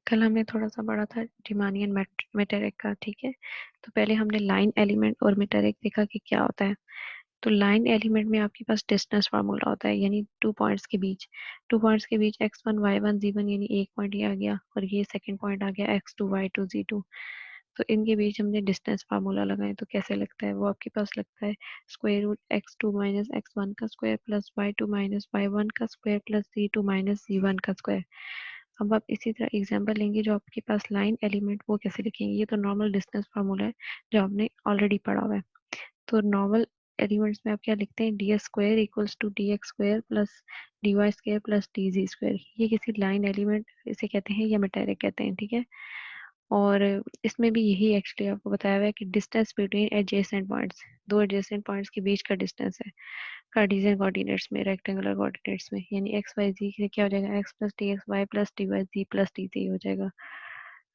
कल हमने थोड़ा सा पढ़ा था रीमानियन मेटेरिक का, ठीक है। तो पहले हमने लाइन एलिमेंट और मेटेरिक देखा कि क्या होता है। तो लाइन एलिमेंट में आपके पास डिस्टेंस फार्मूला होता है, यानी टू पॉइंट्स के बीच x1 y1 z1, यानी एक पॉइंट ये आ गया और ये सेकंड पॉइंट आ गया x2 y2 z2। तो इनके बीच हमने डिस्टेंस फार्मूला लगाए, तो कैसे लगता है वो आपके पास लगता है square root x2 minus x1 का square plus y2 minus y1 का square plus z2 minus z1 का स्क्वायर। अब आप इसी तरह एग्जांपल लेंगे जो आपके पास लाइन एलिमेंट, वो कैसे लिखेंगे। ये तो नॉर्मल डिस्टेंस फार्मूला है जो आपने ऑलरेडी पढ़ा हुआ है। तो नॉर्मल एलिमेंट्स में आप क्या लिखते हैं, d s square equals to d x square plus d y square plus d g square. ये किसी लाइन एलिमेंट इसे कहते हैं या मेटेरिक कहते हैं, ठीक है। और इसमें भी यही एक्चुअली आपको बताया हुआ है कि डिस्टेंस बिटवीन एडजेसेंट पॉइंट्स, दो एडजेसेंट पॉइंट्स के बीच का डिस्टेंस है कार्टेशियन कोऑर्डिनेट्स में, रेक्टेंगुलर कोऑर्डिनेट्स में, यानी एक्स वाई जी से क्या हो जाएगा, x plus d x y plus d y z plus d z हो जाएगा।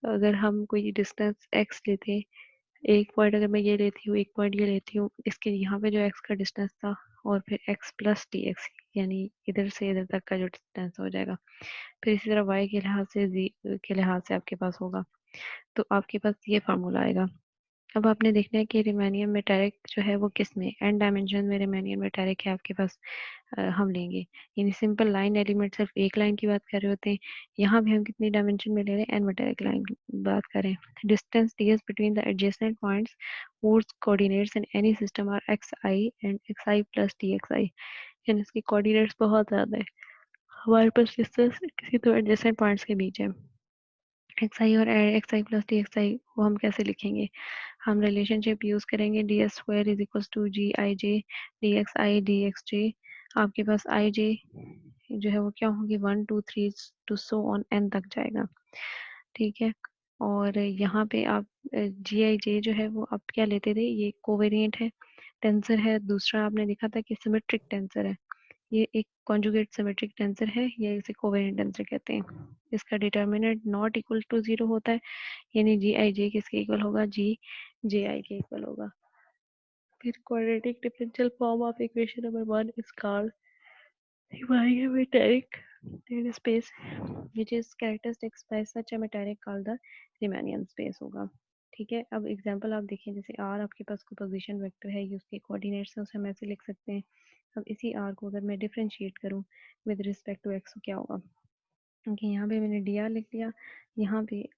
अगर हम कोई डिस्टेंस एक्स लेते, एक पॉइंट अगर मैं ये लेती हूँ, एक पॉइंट ये लेती हूँ, इसके यहाँ पे जो एक्स का डिस्टेंस था और फिर एक्स प्लस डी एक्स, यानी इधर से इधर तक का जो डिस्टेंस हो जाएगा। फिर इसी तरह वाई के लिहाज से जी के लिहाज से आपके पास होगा। तो आपके पास ये फार्मूला आएगा। अब आपने देखना है कि रिमेनियम मेटेरिक जो है वो किस में, एन डायमेंशन में रिमेनियम मेटेरिक है आपके पास। हम लेंगे, यानी सिंपल लाइन एलिमेंट सिर्फ एक लाइन की बात कर रहे होते हैं। यहाँ भी हम कितनी डायमेंशन में ले रहे हैं, एन मेटेरिक लाइन की बात करें। Distance ds between the adjacent points whose coordinates in any system are xi and xi plus dxi, यानी इसकी कोऑर्डिनेट्स बहुत ज़्यादा है। हमारे पास डिस्टेंस किसी तो एडजेसेंट पॉइंट्स के बीच है, एक्स आई और x i plus d x i, वो हम कैसे लिखेंगे। हम रिलेशनशिप यूज करेंगे, d s square is equal to g i j d x i d x j. आपके पास आई जे जो है वो क्या होंगे, 1 2 3 टू सो ऑन एन तक जाएगा, ठीक है। और यहाँ पे आप जी आई जे जो है वो आप क्या लेते थे, ये कोवेरिएंट है, टेंसर है। दूसरा आपने देखा था कि सिमेट्रिक टेंसर है, ये एक कॉन्जुगेट सिमेट्रिक टेंसर है, या इसे कोवेरिएंट टेंसर कहते हैं। इसका डिटर्मिनेंट नॉट इक्वल टू 0 होता है, यानी जी आई जे किसके इक्वल होगा, जी जे आई के इक्वल होगा। फिर quadratic differential form of equation number 1 is called Riemann metallic in space which is characteristic by such a metallic called the Riemannian space होगा, ठीक है। अब एग्जांपल आप देखिए, जैसे r आपके पास कोई पोजीशन वेक्टर है, ये उसके कोऑर्डिनेट्स हैं, उसे हम ऐसे लिख सकते हैं। अब इसी r को अगर मैं डिफरेंशिएट करूं विद रिस्पेक्ट टू x, तो क्या होगा, क्योंकि यहाँ पे मैंने डी आर लिख लिया, यहाँ पे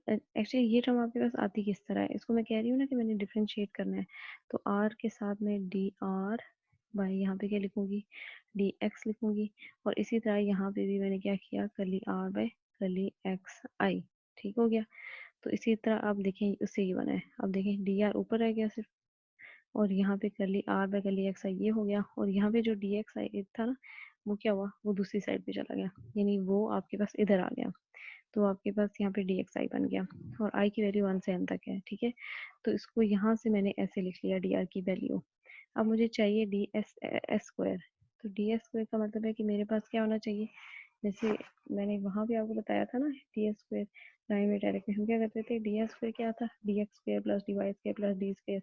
एक्चुअली ये टर्म आपके पास आती किस तरह है, इसको मैं कह रही हूँ ना कि मैंने डिफरेंशिएट करना है। तो आर के साथ में डी आर बाई यहाँ पे क्या लिखूंगी, डी एक्स लिखूंगी। और इसी तरह यहाँ पे भी मैंने क्या किया, करली आर बाई करली एक्स आई, ठीक हो गया। तो इसी तरह आप देखें उससे ये बना है, अब देखें डी आर ऊपर रह गया सिर्फ, और यहाँ पे curly are by curly x आई ये हो गया, और यहाँ पे जो डी एक्स आई था ना, वो क्या हुआ, वो दूसरी साइड पे चला गया, यानी वो आपके पास इधर आ गया। तो आपके पास यहाँ पे डी एक्स आई बन गया, और आई की वैल्यू 1 से n तक है, ठीक है। तो इसको यहाँ से मैंने ऐसे लिख लिया डी आर की वैल्यू। अब मुझे चाहिए डी एस एस स्क्वायर। तो डी एस स्क्वायर का मतलब है कि मेरे पास क्या होना चाहिए, जैसे मैंने वहां पे आपको बताया था ना, डी एस स्क्वायर लाइन में डायरेक्ट में हम क्या करते थे, डी एस स्क्वायर क्या था, d x square plus d y square plus d square.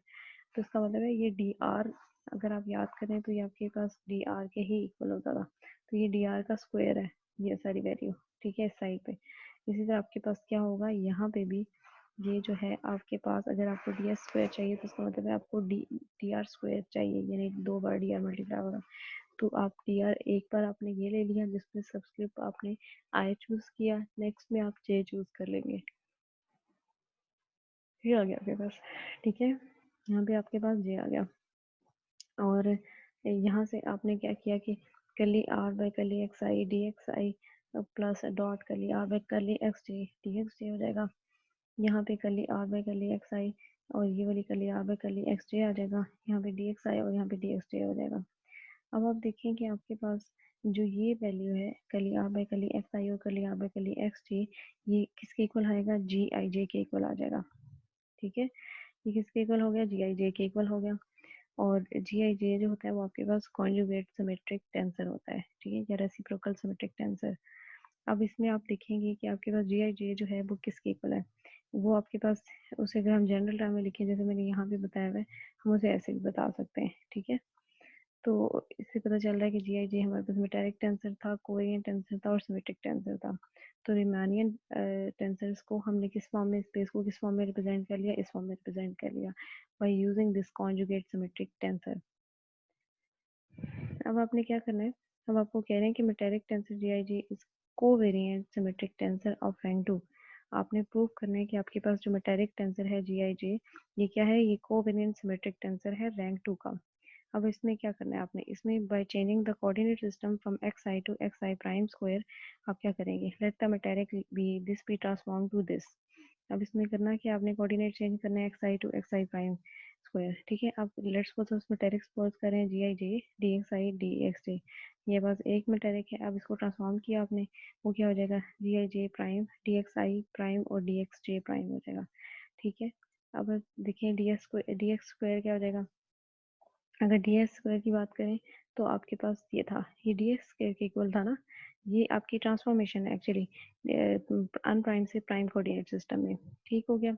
तो इसका मतलब है ये डी आर, अगर आप याद करें तो ये आपके पास डी आर के ही इक्वल होता था। तो ये डी आर का स्क्वायर है, ये सारी वैल्यू, ठीक है, इस साइड पे। इसी तरह आपके पास क्या होगा, यहाँ पे भी ये जो है आपके पास, अगर आपको डी एस स्क्वायर चाहिए तो इसका मतलब है आपको डी आर स्क्वायर चाहिए, यानी 2 बार डी आर मल्टीप्लाई होगा। तो आप डी आर एक बार आपने ये ले लिया जिसमें सब्सक्रिप्ट आपने आई चूज किया, नेक्स्ट में आप जे चूज कर लेंगे, ये आ गया आपके पास, ठीक है। यहाँ पे आपके पास जे आ गया, और यहाँ से आपने क्या किया कि curly r by curly x i d x i plus dot curly r by curly x j d x j हो जाएगा। यहाँ पे curly r by curly x i, और ये वाली curly r by curly x j आ जाएगा, यहाँ पे डी एक्स आई और यहाँ पे डी एक्स जे हो जाएगा। अब आप देखें कि आपके पास जो ये वैल्यू है करली r by curly x i और करली r by curly x j, ये किसके इक्वल आएगा, जी आई जे के इक्वल आ जाएगा, ठीक है। ये किसके इक्वल हो गया, जी आई जे के इक्वल हो गया। और जी आई जे जो होता है वो आपके पास कॉन्जुगेट सिमेट्रिक टेंसर होता है, ठीक है, या रेसिप्रोकल सिमेट्रिक टेंसर। अब इसमें आप देखेंगे कि आपके पास जी आई जे जो है वो किसके इक्वल है, वो आपके पास, उसे अगर हम जनरल टर्म में लिखें जैसे मैंने यहाँ पे बताया हुआ है, हम उसे ऐसे भी बता सकते हैं, ठीक है। तो इससे पता चल रहा है कि जी आई जे हमारे पास मेटेरिक टेंसर था, कोवेरिएंट टेंसर था और सिमेट्रिक टेंसर था। तो रिमानियन टेंसर्स को हमने किस फॉर्म में, स्पेस को किस फॉर्म में रिप्रेजेंट कर लिया, इस फॉर्म में रिप्रेजेंट कर लिया by using this conjugate symmetric tensor. अब आपने क्या करना है, अब आपको कह रहे हैं कि metric tensor g i j is covariant symmetric tensor of rank 2। आपने प्रूव करना है कि आपके पास जो मेटेरिक टेंसर है जी आई जे, ये क्या है, ये कोवेरिएंट सिमेट्रिक टेंसर है रैंक 2 का। अब इसमें क्या करना है आपने, इसमें by changing the coordinate system from x i to x i prime square, आप क्या करेंगे, let the metric be this be transform to this. अब इसमें करना कि आपने कोऑर्डिनेट चेंज करना है x i to x i prime square, ठीक है। अब लेट्स सपोज उस मेटेरिक सपोज करें g i j d x i d x j, ये बस एक मेटेरिक है। अब इसको ट्रांसफॉर्म किया आपने, वो क्या हो जाएगा, g i j prime d x i prime और डी एक्स जे प्राइम हो जाएगा, ठीक है। अब देखिए डी एक्स स्क्वायर क्या हो जाएगा, अगर डी एक्स स्क्वायर की बात करें तो आपके पास ये था, ये डी एक्स स्क्वायर के इक्वल था ना, ये आपकी ट्रांसफॉर्मेशन है एक्चुअली अनप्राइम से प्राइम कोऑर्डिनेट सिस्टम में, ठीक हो गया।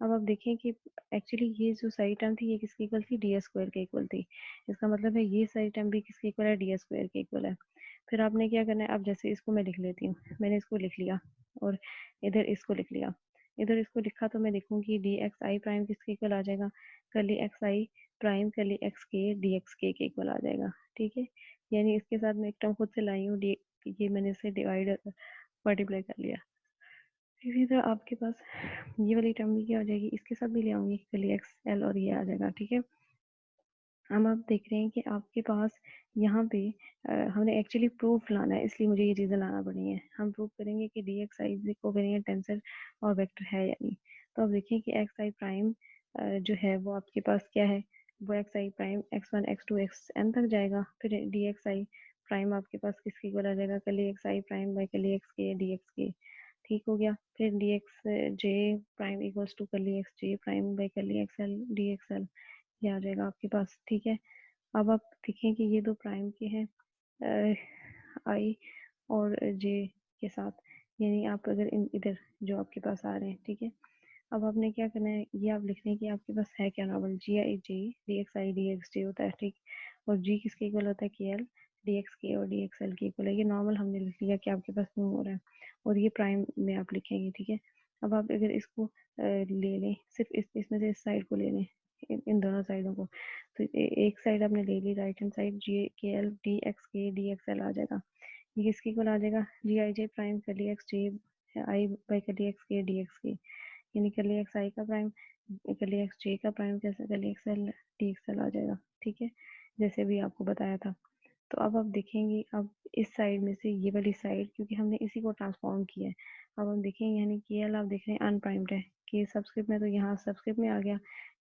अब आप देखें कि एक्चुअली ये जो सारी टर्म थी ये किसके इक्वल थी, डी एक्स स्क्वायर के इक्वल थी। इसका मतलब है ये सारी टर्म भी किसके इक्वल है, डी एक्स स्क्वायर के इक्वल है। फिर आपने क्या करना है, अब जैसे इसको मैं लिख लेती हूँ, मैंने इसको लिख लिया और इधर इसको लिख लिया, इधर इसको लिखा तो मैं देखूंगी डी एक्स आई प्राइम किसके इक्वल आ जाएगा, curly x i prime curly x k d x के इक्वल आ जाएगा, ठीक है। यानी इसके साथ मैं एक टर्म खुद से लाई हूँ डी, ये मैंने इसे डिवाइड मल्टीप्लाई कर लिया। इसी तरह आपके पास ये वाली टर्म भी क्या हो जाएगी, इसके साथ भी ले आऊंगी कर्ली एक्स एल और ये आ जाएगा, ठीक है। हम आप देख रहे हैं कि आपके पास यहाँ पे हमने एक्चुअली प्रूफ लाना है, इसलिए मुझे ये चीज़ें लाना पड़ी हैं। हम प्रूफ करेंगे कि डी एक्स आई कोवेरिएंट टेंसर और वेक्टर है या नहीं। तो अब देखिए कि एक्स आई प्राइम जो है वो आपके पास क्या है, वो x i prime x one x two x n तक जाएगा। फिर डी एक्स आई प्राइम आपके पास किसके इक्वल आ जाएगा, curly x i prime by curly x k d x k, ठीक हो गया। फिर d x j prime equals to curly x j prime by curly x l d x l, ये आ जाएगा आपके पास, ठीक है। अब आप देखें कि ये दो प्राइम के हैं आई और जे के साथ, यानी आप अगर इन इधर जो आपके पास आ रहे हैं, ठीक है। अब आपने क्या करना है, ये आप लिख लें कि आपके पास है क्या normal, g i j d x i d x j होता है, ठीक। और जी किसके इक्वल होता है, के एल डी एक्स के और डी एक्स एल के इक्वल है। ये नॉर्मल हमने लिख लिया कि आपके पास मूव हो रहा है, और ये प्राइम में आप लिखेंगे, ठीक है। अब आप अगर इसको ले लें, सिर्फ इसमें से इस साइड को ले लें, इन दोनों साइडों को, तो एक साइड आपने ले ली राइट हैंड साइड, जी के L d x k d x l आ जाएगा। ये किसके इक्वल आ जाएगा, जी आई जे प्राइम कर ली एक्स जे आई बाई कर ली एक्स के डी एक्स के, यानी कर ली एक्स आई का प्राइम कर ली एक्स जे का प्राइम कैसे कर ली x l d x l आ जाएगा, ठीक है, जैसे भी आपको बताया था। तो अब आप देखेंगे, अब इस साइड में से ये वाली साइड, क्योंकि हमने इसी को ट्रांसफॉर्म किया है, अब हम देखेंगे यानी के एल आप देख रहे हैं अनप्राइम्ड है, के सबस्क्रिप्ट में तो यहाँ सबस्क्रिप्ट में आ गया,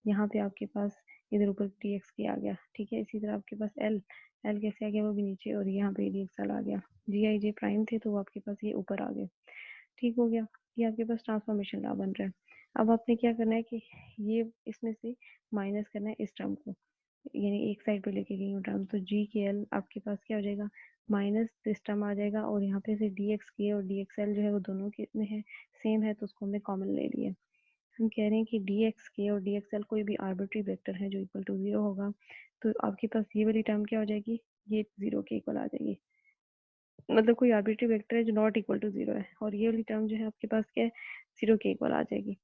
यहाँ पे आपके पास इधर ऊपर टी एक्स के आ गया, ठीक है। इसी तरह आपके पास एल एल कैसे आ गया, वो भी नीचे, और यहाँ पे डी एक्स एल आ गया। जी आई जे प्राइम थे तो वो आपके पास ये ऊपर आ गए, ठीक हो गया। ये आपके पास ट्रांसफॉर्मेशन लॉ बन रहा है। अब आपने क्या करना है कि ये इसमें से माइनस करना है इस टर्म को, यानी एक साइड पे लेके गई हूँ टर्म, तो जी के एल आपके पास क्या हो जाएगा, माइनस दिस टर्म आ जाएगा, और यहाँ पे से डी एक्स के और डी एक्स एल जो है वो दोनों के में है सेम है, तो उसको हमने कॉमन ले लिया। हम कह रहे हैं कि डी एक्स के और डी एक्स एल कोई भी आर्बिट्री वेक्टर है जो इक्वल टू जीरो होगा, तो आपके पास ये वाली टर्म क्या हो जाएगी, ये जीरो के इक्वल आ जाएगी। मतलब कोई आर्बिट्री वेक्टर है जो नॉट इक्वल टू जीरो है, और ये वाली टर्म जो है आपके पास क्या है, जीरो के इक्वल आ जाएगी।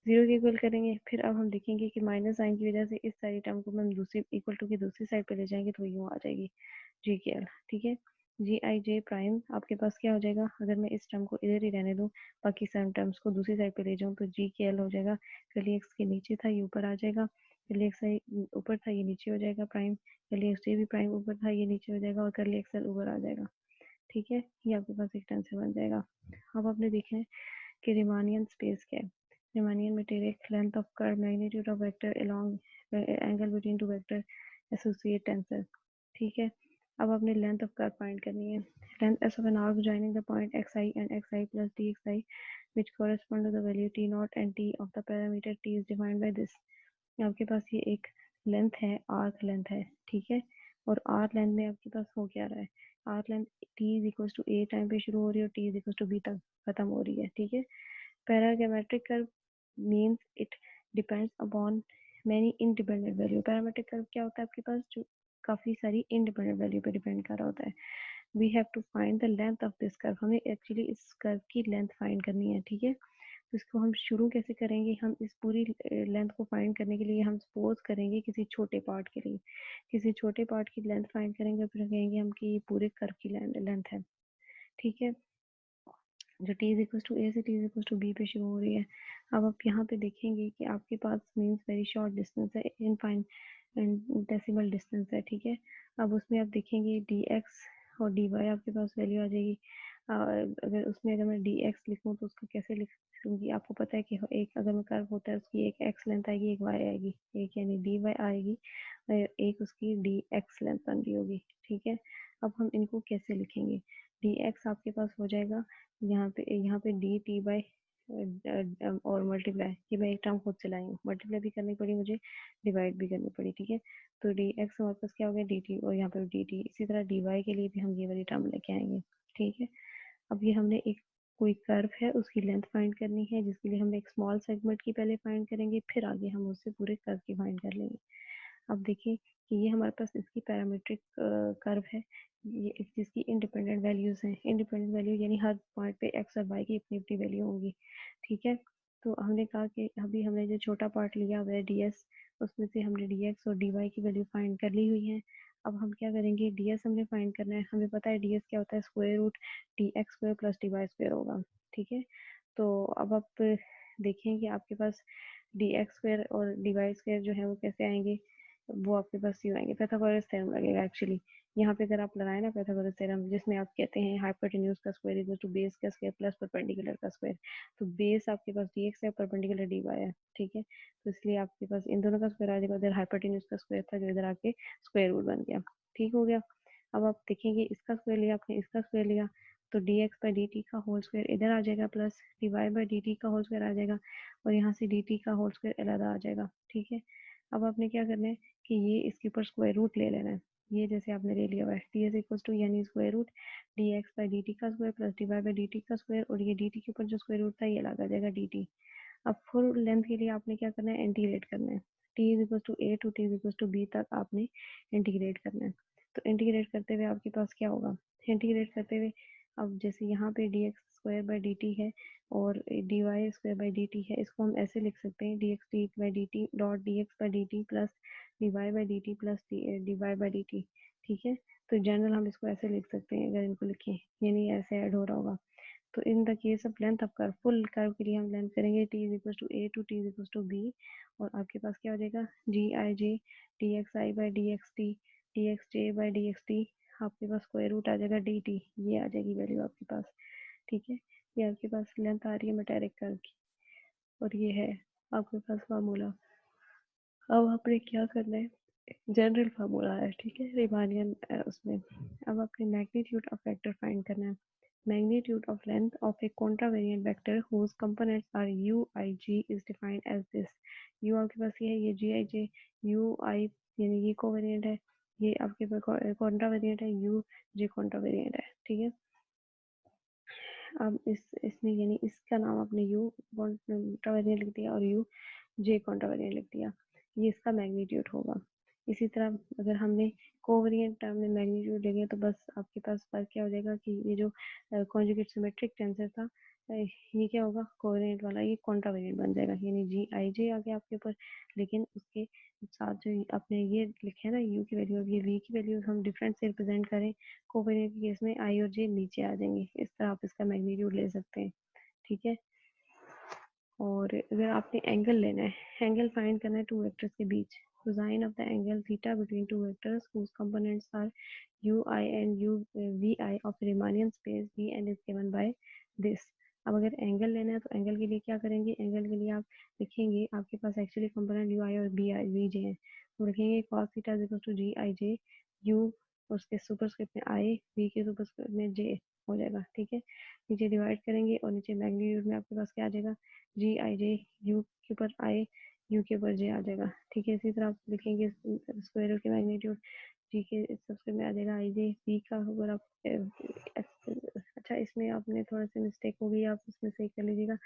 जीरो के इक्वल करेंगे, फिर अब हम देखेंगे कि माइनस साइन की वजह से इस सारी टर्म को हम दूसरी इक्वल टू की दूसरी साइड पे ले जाएंगे, तो यूँ आ जाएगी जी के एल, ठीक है। जी आई जे प्राइम आपके पास क्या हो जाएगा, अगर मैं इस टर्म को इधर ही रहने दूँ, बाकी सब टर्म्स को दूसरी साइड पे ले जाऊँ, तो जी के एल हो जाएगा, कर्ली एक्स के नीचे था ये ऊपर आ जाएगा, कर्ली एक्स ऊपर था ये नीचे हो जाएगा प्राइम, कर्ली एक्स जे भी प्राइम ऊपर था ये नीचे हो जाएगा, और कर्ली एक्स एल ऊपर आ जाएगा, ठीक है। ये आपके पास एक टेंसर बन जाएगा। अब आपने देखा है कि रिमानियन स्पेस क्या है, Riemannian material length of curve magnitude of vector along angle between two vector associate tensor, ठीक है। अब आपने लेंथ ऑफ कर्व फाइंड करनी है, length S of an arc joining the point xi and xi plus dxi which correspond to the value t naught and t of the parameter t is defined by this। आपके पास ये एक length है, arc length है, ठीक है। और are length में आपके पास हो क्या रहा है, r length t is equal to a time पे शुरू हो रही है और t is equal to b तक खत्म हो रही है, ठीक है। Parametric curve means it depends upon many independent value. Parametric curve क्या होता है आपके पास, जो काफ़ी सारी इंडिपेंडेंट वैल्यू पे डिपेंड कर रहा होता है। We have to find the length of this curve, हमें एक्चुअली इस कर्व की लेंथ फाइंड करनी है, ठीक है। तो इसको हम शुरू कैसे करेंगे, हम इस पूरी लेंथ को फाइंड करने के लिए हम सपोज करेंगे किसी छोटे पार्ट के लिए, किसी छोटे पार्ट की लेंथ फाइंड करेंगे, फिर कहेंगे हम कि पूरे कर्व की लेंथ है, ठीक है, जो t is equal to a से t is equal to b पे शुरू हो रही है। अब आप यहाँ पे देखेंगे कि आपके पास मीन्स वेरी शॉर्ट डिस्टेंस है, इन फाइन डेसिमल डिस्टेंस है, ठीक है। अब उसमें आप देखेंगे dx और dy आपके पास वैल्यू आ जाएगी। अगर उसमें अगर मैं dx लिखूँ तो उसको कैसे लिखूँगी, आपको पता है कि एक अगर मैं कर्व होता है उसकी एक x लेंथ आएगी, एक y आएगी, एक यानी dy आएगी और एक उसकी dx लेंथ बन रही होगी, ठीक है। अब हम इनको कैसे लिखेंगे, dx आपके पास हो जाएगा यहाँ पे डी टी बाई और मल्टीप्लाई, ये मैं एक टर्म खुद से लाई हूँ, मल्टीप्लाई भी करनी पड़ी मुझे, डिवाइड भी करनी पड़ी, ठीक है। तो डी एक्स हमारे पास क्या हो गया डी टी, और यहाँ पे डी टी, इसी तरह डी वाई के लिए भी हम ये वाली टर्म लेके आएंगे, ठीक है। अब ये हमने एक कोई कर्व है उसकी लेंथ फाइंड करनी है, जिसके लिए हम एक स्मॉल सेगमेंट की पहले फाइंड करेंगे, फिर आगे हम उससे पूरे कर्व की फाइंड कर लेंगे। अब देखिए कि ये हमारे पास इसकी पैरामीट्रिक कर्व है, ये जिसकी इंडिपेंडेंट वैल्यूज हैं, इंडिपेंडेंट वैल्यू यानी हर पॉइंट पे एक्स और वाई की अपनी अपनी वैल्यू होंगी, ठीक है। तो हमने कहा कि अभी हमने जो छोटा पार्ट लिया हुआ है ds, उसमें से हमने dx और dy की वैल्यू फाइंड कर ली हुई है। अब हम क्या करेंगे, ds हमने फाइंड करना है, हमें पता है ds क्या होता है, square root dx square plus dy square होगा, ठीक है। तो अब आप देखें कि आपके पास dx स्क्वायर और dy स्क्वायर जो है वो कैसे आएंगे, वो आपके पास यूँ आएंगे, पाइथागोरस थ्योरम लगेगा एक्चुअली। यहाँ पे अगर आप लगाए ना पाइथागोरस थ्योरम, जिसमें आप कहते हैं हाइपोटेन्यूज का स्क्वायर इक्वल टू बेस का स्क्वायर प्लस परपेंडिकुलर का स्क्वायर, तो बेस आपके पास dx है, परपेंडिकुलर dy है, ठीक है। तो इसलिए आपके पास इन दोनों का स्क्वायर आ जाएगा, इधर हाइपोटेन्यूज का स्क्वायर था जो इधर आके स्क्वायर रूट बन गया, ठीक हो गया। अब आप देखेंगे इसका स्क्वायर लिया आपने, इसका स्क्वायर लिया, तो dx बाई dt का होल स्क्वायर इधर आ जाएगा, प्लस dy बाई dt का होल स्क्वायर आ जाएगा, और यहाँ से dt का होल स्क्वायर अलग आ जाएगा, ठीक है। अब आपने क्या करना है कि ये इसके ऊपर स्क्वायर रूट ले लेना है, ये जैसे आपने ले लिया हुआ है डी एस इक्वल टू यानी square root d x by d t का square plus d y by d t का स्क्वायर, और ये डी टी के ऊपर जो स्क्वायर रूट था ये अलग आ जाएगा डी टी। अब फुल लेंथ के लिए आपने क्या करना है, इंटीग्रेट करना है, t is equal to a to t is equal to b तक आपने इंटीग्रेट करना है। तो इंटीग्रेट करते हुए आपके पास क्या होगा, इंटीग्रेट करते हुए अब जैसे यहाँ पे d x square by d t है और d y square by d t है, इसको हम ऐसे लिख सकते हैं d x d by d t dot d x by d t plus d y by d t plus d y by d t, ठीक है। तो जनरल हम इसको ऐसे लिख सकते हैं अगर इनको लिखें, यानी ऐसे ऐड हो रहा होगा। तो in the case of length of curve, full curve के लिए हम लेंथ करेंगे t is equal to a to t is equal to b, और आपके पास क्या हो जाएगा g i j d x i by d x t d x j by d x t, आपके पास स्क्वायर रूट आ जाएगा डी टी, ये आ जाएगी वैल्यू आपके पास, ठीक है। ये आपके पास लेंथ आ रही है मेटेरिक कर्व की, और ये है आपके पास फार्मूला। अब आपने क्या करना है, जनरल फार्मूला है, ठीक है, रीमानियन उसमें। अब आपने मैग्नीट्यूड ऑफ वेक्टर फाइंड करना है, magnitude of length of a contravariant vector whose components are u I g is defined as this। u आपके पास ये है, ये g I j, u I यानी ये कोवेरिएंट है, ये आपके पास कॉन्ट्रावेरिएंट है, u j कॉन्ट्रावेरिएंट है, ठीक है। अब इसमें यानी इसका नाम आपने u कॉन्ट्रावेरिएंट लिख दिया और u j कॉन्ट्रावेरिएंट लिख दिया, ये इसका मैग्नीट्यूड होगा। इसी तरह अगर हमने कोवेरिएंट टर्म में मैग्नीट्यूड लेंगे तो बस आपके पास फर्क क्या हो जाएगा कि ये जो कॉन्जुगेट सिमेट्रिक टेंसर था, ये क्या होगा कोवेरिएंट वाला, ये कॉन्ट्रावेरिएंट बन जाएगा, यानी जी आई जे आ गया आपके ऊपर, लेकिन उसके साथ जो आपने ये लिखे है ना u की वैल्यू, अब ये v की वैल्यू हम डिफरेंट से रिप्रेजेंट करें, कोवेरिएंट के केस में i और j नीचे आ जाएंगे, इस तरह आप इसका मैग्नीट्यूड ले सकते हैं, ठीक है। और अगर आपने एंगल लेना है, एंगल फाइंड करना है टू वेक्टर्स के बीच, cosine of the angle theta between two vectors whose components are ui and u vi of Riemannian space v and is given by this। अब अगर एंगल लेना है तो एंगल के लिए क्या करेंगे, एंगल के लिए आप लिखेंगे आपके पास एक्चुअली कंपोनेंट ui और vi vj है, तो लिखेंगे cos theta is equal to g i j u, उसके सुपरस्क्रिप्ट में i, v के सुपरस्क्रिप्ट में j हो जाएगा, ठीक है। नीचे डिवाइड करेंगे और नीचे मैग्नीट्यूड में आपके पास क्या आ जाएगा, जी आई जे यू के ऊपर आई, यू के ऊपर जे आ जाएगा, ठीक है। इसी तरह आप लिखेंगे स्क्वायर रूट के मैग्नीट्यूड, जी के सबसे में आ जाएगा आई जे, बी का अगर आप अच्छा इसमें आपने थोड़ा सा मिस्टेक हो गई, आप इसमें सही कर लीजिएगा,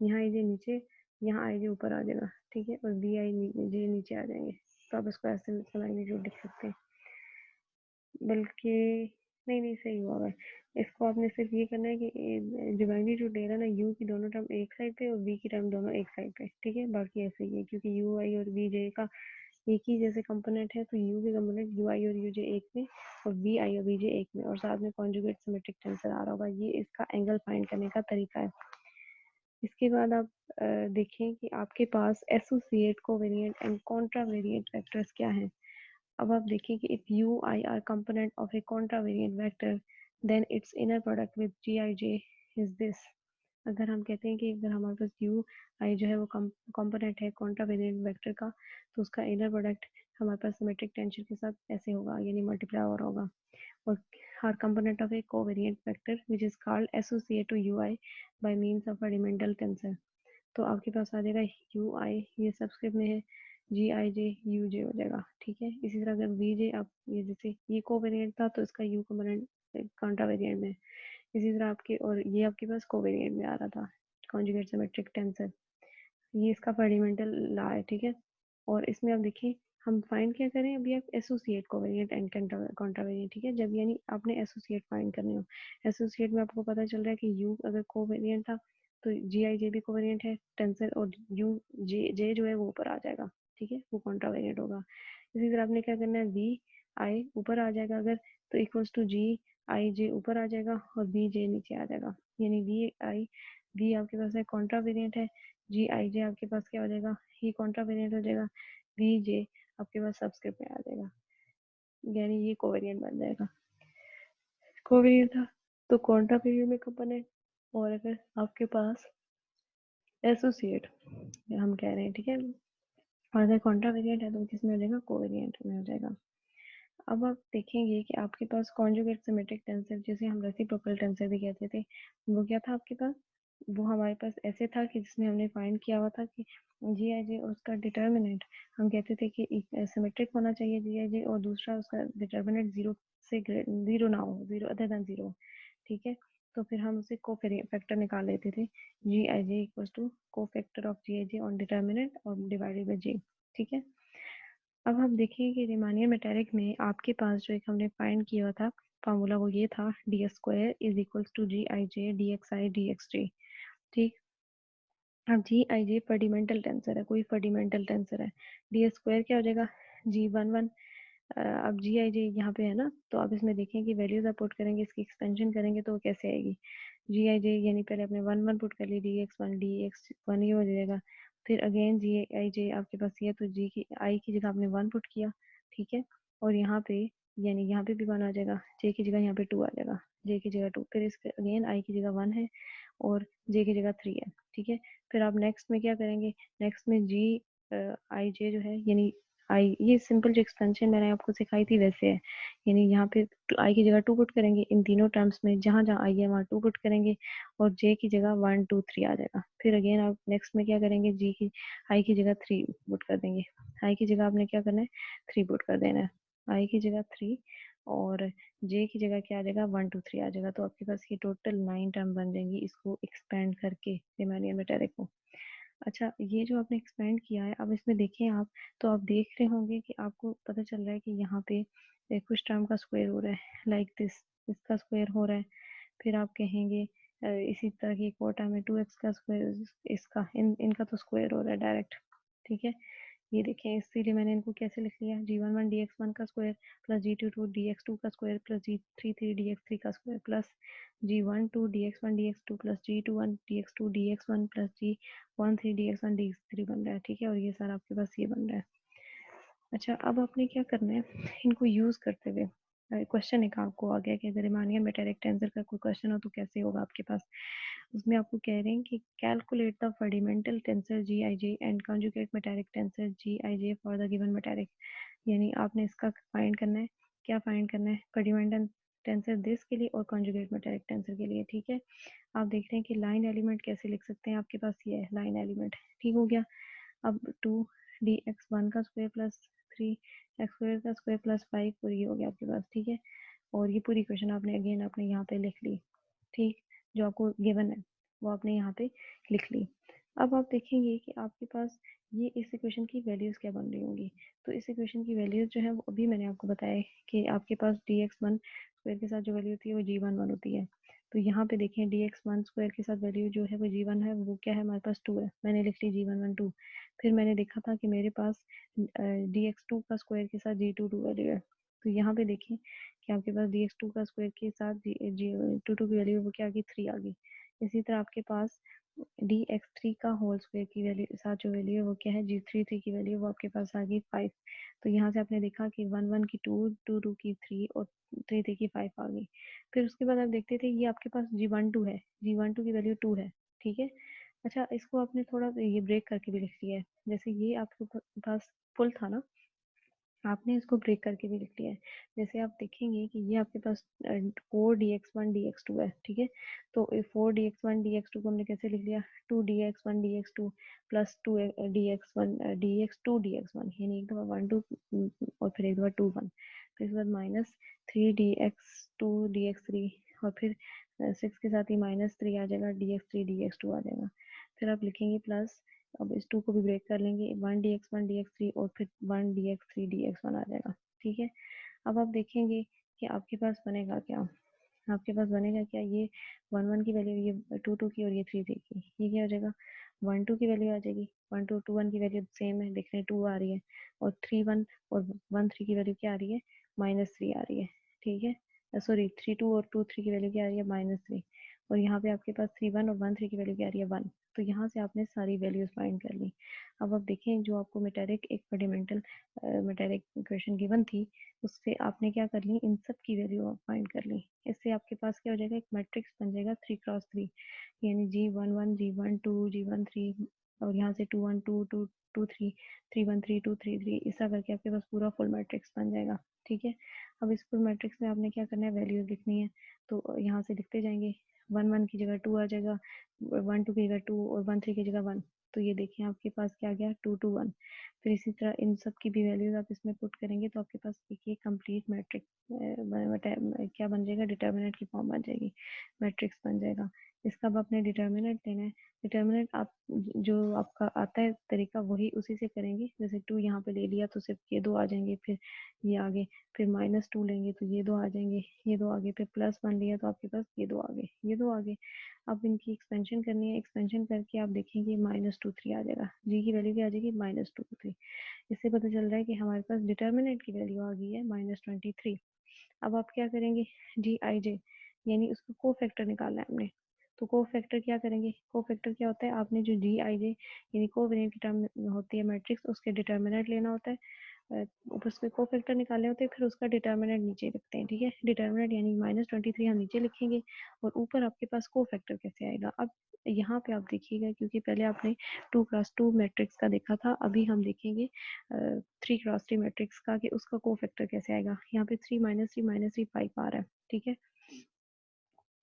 यहाँ आई जे नीचे, यहाँ आई जे ऊपर आ जाएगा, ठीक है, और बी आई जे नीचे आ जाएंगे, तो आप इसको ऐसे मैग्नीट्यूड लिख सकते हैं। बल्कि नहीं नहीं सही हुआ है। इसको आपने सिर्फ ये करना है कि डिवाइडेड जो दे रहा है ना, यू की दोनों टर्म एक साइड पे और वी की टर्म दोनों एक साइड पे, ठीक है। बाकी ऐसे ही है क्योंकि यू आई और वी जे का एक ही जैसे कंपोनेंट है, तो यू के कंपोनेंट यू आई और यू जे एक में और वी आई और वी जे एक में, और साथ में कॉन्जुगेट सिमेट्रिक टेंसर आ रहा होगा। ये इसका एंगल फाइंड करने का तरीका है। इसके बाद आप देखें कि आपके पास एसोसिएट कोवेरिएंट एंड कॉन्ट्रावेरिएंट वेक्टर्स क्या हैं। अब आप देखिए कि if u i are component of a contravariant vector then its inner product with g I j is this। अगर हम कहते हैं कि अगर हमारे पास u i जो है वो कंपोनेंट है कॉन्ट्रावेरिएंट वेक्टर का, तो उसका इनर प्रोडक्ट हमारे पास सिमेट्रिक टेंशन के साथ ऐसे होगा, यानी मल्टीप्लाई और होगा। और हर component of a covariant vector which is called associate to u i by means of a fundamental tensor। तो आपके पास आ जाएगा यू आई, ये सबस्क्रिप्ट में है, जी आई जे यू जे हो जाएगा, ठीक है। इसी तरह अगर वी जे आप ये जैसे ये कोवेरिएंट था तो इसका यू कंपोनेंट कांट्रा वेरिएंट में, इसी तरह आपके और ये आपके पास कोवेरिएंट में आ रहा था कॉन्जुगेट सिमेट्रिक टेंसर, ये इसका फंडामेंटल लॉ है, ठीक है। और इसमें आप देखिए हम फाइंड क्या करें, अभी आप एसोसिएट कोवेरिएंट एंड कॉन्ट्रावेरिएंट, ठीक है। जब यानी आपने एसोसिएट फाइंड करने हो, एसोसिएट में आपको पता चल रहा है कि यू अगर कोवेरिएंट था तो जी आई जे भी कोवेरिएंट है टेंसर, और यू जे जो है वो ऊपर आ जाएगा, ठीक है, वो कॉन्ट्रावेरिएंट होगा। इसी तरह आपने क्या करना है, वी आई ऊपर आ जाएगा अगर, तो इक्वल्स टू जी आई जे ऊपर आ जाएगा और बी जे नीचे आ जाएगा, यानी वी आई वी आपके पास है कॉन्ट्रावेरिएंट है, जी आई जे आपके पास क्या हो जाएगा, ये कॉन्ट्रावेरिएंट हो जाएगा, वी जे आपके पास सबस्क्रिप्ट में आ जाएगा, यानी ये कोवेरिएंट बन जाएगा। कोवेरिएंट था तो कॉन्ट्रावेरिएंट में कंपोनेंट, और अगर आपके पास एसोसिएट हम कह रहे हैं, ठीक है, और अगर कॉन्ट्रावेरिएंट है तो किसमें हो जाएगा, कोवेरिएंट में हो जाएगा। अब आप देखेंगे कि आपके पास कॉन्जुगेट सिमेट्रिक टेंसर, जिसे हम रेसिप्रोकल टेंसर भी कहते थे, वो क्या था आपके पास, वो हमारे पास ऐसे था कि जिसमें हमने फाइंड किया हुआ था कि जी आई जे और उसका डिटर्मिनेंट, हम कहते थे कि सिमेट्रिक होना चाहिए जी आई जे, और दूसरा उसका डिटर्मिनेंट जीरो से जीरो ना हो, जीरो अदर देन जीरो, ठीक है। तो फिर हम उसे को फैक्टर निकाल लेते थे, g i j equal to cofactor of g i j on determinant और डिवाइडेड बाई जे, ठीक है। अब हम देखें कि रिमानियर मेटेरिक में आपके पास जो एक हमने फाइंड किया था फार्मूला, वो ये था d x square is equals to g i j d x i d x j, ठीक। अब g i j fundamental tensor है, कोई फंडामेंटल टेंसर है, डी एक्स स्क्वायर क्या हो जाएगा, जी वन वन। अब जी आई जे यहाँ पे है ना, तो आप इसमें देखें कि वैल्यूज आप पुट करेंगे, इसकी एक्सपेंशन करेंगे तो वो कैसे आएगी, जी आई जे यानी पहले आपने वन वन पुट कर ली, डी एक्स वन ये हो जाएगा, फिर अगेन जी आई जे आपके पास ये, तो जी की आई की जगह आपने वन पुट किया, ठीक है, और यहाँ पे यानी यहाँ पे भी वन आ जाएगा, जे की जगह यहाँ पे टू आ जाएगा, जे की जगह टू, फिर इसके अगेन आई की जगह वन है और जे की जगह थ्री है, ठीक है। फिर आप नेक्स्ट में क्या करेंगे, नेक्स्ट में जी आई जे जो है, यानी आई, ये सिंपल जो एक्सपेंशन मैंने आपको सिखाई थी वैसे है, यानी यहाँ पे आई की जगह टू पुट करेंगे, इन तीनों टर्म्स में जहाँ जहाँ आई है वहाँ टू पुट करेंगे, और जे की जगह वन टू थ्री आ जाएगा। फिर अगेन आप नेक्स्ट में क्या करेंगे, जी की आई की जगह थ्री पुट कर देंगे, आई की जगह आपने क्या करना है, थ्री पुट कर देना है, आई की जगह थ्री, और जे की जगह क्या आ जाएगा, वन टू थ्री आ जाएगा, तो आपके पास ये टोटल नाइन टर्म बन जाएंगी इसको एक्सपेंड करके रिमानियर मेटेरिक को। अच्छा, ये जो आपने एक्सपेंड किया है, अब इसमें देखें आप, तो आप देख रहे होंगे कि आपको पता चल रहा है कि यहाँ पे कुछ टर्म का स्क्वायर हो रहा है, लाइक दिस, इसका स्क्वायर हो रहा है। फिर आप कहेंगे इसी तरह की एक और टर्म है टू एक्स का स्क्वायर, इसका इनका तो स्क्वायर हो रहा है डायरेक्ट, ठीक है। ये देखें, इसीलिए मैंने इनको कैसे लिख लिया, g one one d x one का square plus g two two d x two का square plus g three three d x three का square plus g one two d x one d x two plus g two one d x two d x one plus g one three d x one d x three बन रहा है, ठीक है। और ये सारा आपके पास ये बन रहा है। अच्छा, अब आपने क्या करना है, इनको यूज करते हुए क्वेश्चन एक आपको आ गया कि अगर रिमानियर मेटेरिक टेंसर का कोई क्वेश्चन हो तो कैसे होगा आपके पास। उसमें आपको कह रहे हैं कि calculate the fundamental tensor g i j and conjugate metric tensor g i j for the given metric, यानी आपने इसका फाइंड करना है, क्या फाइंड करना है, फंडामेंटल टेंसर दिस के लिए और कंजुगेट मेटेरिक टेंसर के लिए, ठीक है। आप देख रहे हैं कि लाइन एलिमेंट कैसे लिख सकते हैं, आपके पास ये है लाइन एलिमेंट, ठीक हो गया। अब टू डी एक्स वन का square plus three x square का स्क्वायर प्लस फाइव, और ये हो गया आपके पास, ठीक है। और ये पूरी क्वेश्चन आपने अगेन आपने यहाँ पे लिख ली, ठीक, जो आपको गिवन है वो आपने यहाँ पे लिख ली। अब आप देखेंगे कि आपके पास ये इस इक्वेशन की वैल्यूज़ क्या बन रही होंगी। तो इस इक्वेशन की वैल्यूज़ जो है वो अभी मैंने आपको बताया है कि आपके पास dx1 स्क्वायर के साथ जो वैल्यू होती है वो g1 होती है। तो यहाँ पे देखें dx1 स्क्वायर के साथ वैल्यू जो है वो g1 है, वो क्या है हमारे पास 2 है, मैंने लिख ली g1 2। फिर मैंने देखा था कि मेरे पास dx2 का स्क्वायर के साथ g22 वैल्यू है। तो यहाँ पे देखें कि आपके पास dx2 का स्क्वायर के साथ g22 की वैल्यू वो क्या आ गई, 3 आ गई। इसी तरह आपके पास dx3 का होल स्क्वायर की वैल्यू साथ जो वैल्यू है वो क्या है, g3 की वैल्यू वो आपके पास आ गई 5। तो यहाँ से आपने देखा कि 1 की 2, 2 की 3 और 3 की 5 आ गई। फिर उसके बाद आप देखते थे ये आपके पास g12 है, g12 की वैल्यू 2 है, ठीक है। अच्छा, इसको आपने थोड़ा ये ब्रेक करके भी लिख लिया है, जैसे ये आपके पास फुल था ना, आपने इसको ब्रेक करके भी लिख लिया है। जैसे आप देखेंगे कि ये आपके पास 4 dx1 dx2 है, ठीक है। तो 4 dx1 dx2 को हमने कैसे लिख लिया, 2 dx1 dx2 plus 2 dx1 dx2 dx1, यानी एक दफा 1 2 और फिर एक दफा 2 1, फिर इसके बाद माइनस 3 dx2 dx3 और फिर 6 के साथ ही -3 आ जाएगा, dx3 dx2 आ जाएगा। फिर आप लिखेंगे प्लस, अब इस 2 को भी ब्रेक कर लेंगे, 1 dx1 dx3 और फिर 1 dx3 dx1 आ जाएगा, ठीक है। अब आप देखेंगे कि आपके पास बनेगा क्या, आपके पास बनेगा क्या, ये 1 1 की वैल्यू, ये 2 2 की और ये 3 3 की, ये क्या हो जाएगा, 1 2 की वैल्यू आ जाएगी, 1 2 2 1 की वैल्यू सेम है, देख रहे हैं 2 आ रही है, और 3 1 और 1 3 की वैल्यू क्या आ रही है, -3 आ रही है, ठीक है। सॉरी, 3 2 और 2 3 की वैल्यू क्या आ रही है, -3, और यहाँ पे आपके पास 3 1 और 1 3 की वैल्यू क्या आ रही है, 1। तो यहाँ से आपने सारी वैल्यूज फाइंड कर ली। अब आप देखें जो आपको मेटेरिक एक फंडामेंटल मेटेरिक इक्वेशन गिवन थी, उससे आपने क्या कर ली, इन सब की वैल्यू आप फाइंड कर ली। इससे आपके पास क्या हो जाएगा, एक मैट्रिक्स बन जाएगा 3 × 3, यानी g11 g12 g13, और यहाँ से 2 1 2 2 2 3 3 1 3 2 3 3, ऐसा करके आपके पास पूरा फुल मैट्रिक्स बन जाएगा, ठीक है। अब इस फुल मैट्रिक्स में आपने क्या करना है, वैल्यूज लिखनी है। तो यहाँ से लिखते जाएंगे, 1 1 की जगह 2 आ जाएगा, 1 2 की जगह 2 और 1 3 की जगह 1। तो ये देखिए आपके पास क्या आ गया, 2 2 1। फिर इसी तरह इन सब की भी वैल्यूज आप इसमें पुट करेंगे तो आपके पास देखिए कंप्लीट मैट्रिक्स क्या बन जाएगा, डिटर्मिनेंट की फॉर्म बन जाएगी, मैट्रिक्स बन जाएगा। इसका अब आपने डिटर्मिनेंट लेना है। डिटर्मिनेंट आप जो आपका आता है तरीका वही उसी से करेंगे, जैसे 2 यहाँ पे ले लिया तो सिर्फ ये 2 आ जाएंगे, फिर ये आगे, फिर -2 लेंगे तो ये 2 आ जाएंगे, ये 2 आगे, फिर +1 लिया तो आपके पास ये 2 आगे, ये 2 आगे। अब इनकी एक्सपेंशन करनी है, एक्सपेंशन करके आप देखेंगे -2 3 आ जाएगा, जी की वैल्यू क्या आ जाएगी, -2 3। इससे पता चल रहा है कि हमारे पास डिटर्मिनेंट की वैल्यू आ गई है -23। अब आप क्या करेंगे, जी आई जे, यानी उसका को फैक्टर निकालना है हमने। तो को फैक्टर क्या करेंगे, को फैक्टर क्या होता है, आपने जो जी आई जे यानी कोवेरिएंट की टर्म होती है मैट्रिक्स, उसके डिटर्मिनेंट लेना होता है, उसके को फैक्टर निकालने होते हैं, फिर उसका डिटर्मिनेंट नीचे लिखते हैं, ठीक है। डिटर्मिनेंट यानी -23 हम नीचे लिखेंगे, और ऊपर आपके पास को फैक्टर कैसे आएगा। अब यहाँ पे आप देखिएगा, क्योंकि पहले आपने 2 × 2 मैट्रिक्स का देखा था, अभी हम देखेंगे 3 × 3 मैट्रिक्स का कि उसका को फैक्टर कैसे आएगा। यहाँ पे 3 -3 -3 5 आ रहा है, ठीक है।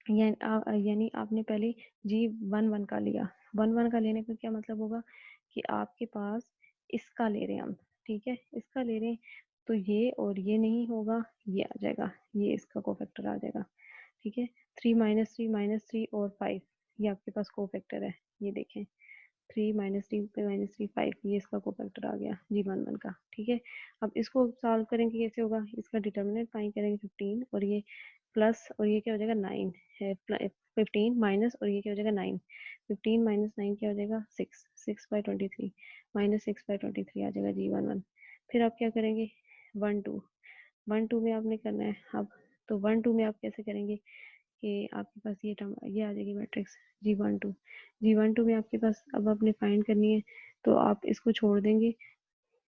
यानी आपने पहले g11 का लिया, 1 1 का लेने का क्या मतलब होगा कि आपके पास इसका ले रहे हैं हम, ठीक है, इसका ले रहे हैं, तो ये और ये नहीं होगा, ये आ जाएगा, ये इसका कोफैक्टर आ जाएगा, ठीक है। 3 -3 और 5, ये आपके पास कोफैक्टर है, ये देखें 3 -3 5, ये इसका कोफैक्टर आ गया g11 का, ठीक है। अब इसको सॉल्व करेंगे, कैसे होगा, इसका डिटर्मिनेंट फाइंड करेंगे 15, और ये प्लस, और ये क्या हो जाएगा 9 है, 15 माइनस, और ये क्या हो जाएगा 9, 15 -9 क्या हो जाएगा 6, 6/23 -6/23 आ जाएगा g11। फिर आप क्या करेंगे, 1 2, 1 2 में आपने करना है अब। तो 1 2 में आप कैसे करेंगे कि आपके पास ये टर्म, ये आ जाएगी मैट्रिक्स g12 में आपके पास अब आपने फाइंड करनी है, तो आप इसको छोड़ देंगे,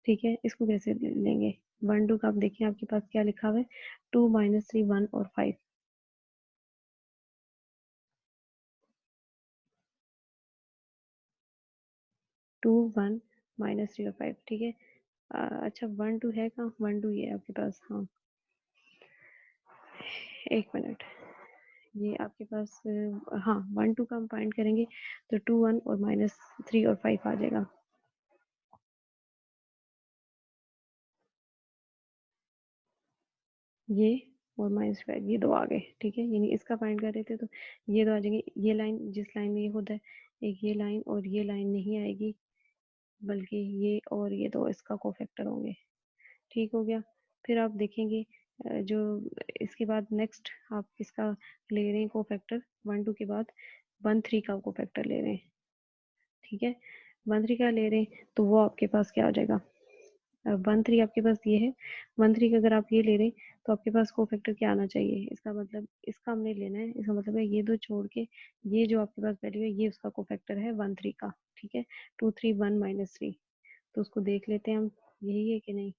ठीक है। इसको कैसे लेंगे, 1 2 का आप देखिए आपके पास क्या लिखा हुआ है, 2 -3 1 और 5, 2 1 -3 और 5, ठीक है। अच्छा 1 2 है कहाँ, 1 2 ये आपके पास, हाँ, एक मिनट, ये आपके पास हाँ 1 2 का हम फाइंड करेंगे तो 2 1 और -3 और 5 आ जाएगा, ये और -5, ये 2 आ गए, ठीक है। यानी इसका फाइंड कर रहे थे तो ये 2 आ जाएंगे, ये लाइन जिस लाइन में ये होता है, एक ये लाइन और ये लाइन नहीं आएगी, बल्कि ये और ये दो इसका कोफैक्टर होंगे। ठीक हो गया। फिर आप देखेंगे जो इसके बाद नेक्स्ट आप इसका ले रहे हैं कोफैक्टर 1 2 के बाद 1 3 का कोफैक्टर ले रहे हैं। ठीक है, 1 3 का ले रहे हैं तो वो आपके पास क्या हो जाएगा, 1 3 आपके पास ये है, 1 3 का अगर आप ये ले रहे हैं तो आपके पास कोफैक्टर क्या आना चाहिए, इसका मतलब इसका हमने लेना है, इसका मतलब है ये दो छोड़ के ये जो आपके पास वैल्यू है ये उसका कोफैक्टर है 1 3 का। ठीक है, 2 3 1 -3, तो उसको देख लेते हैं हम, यही है कि नहीं।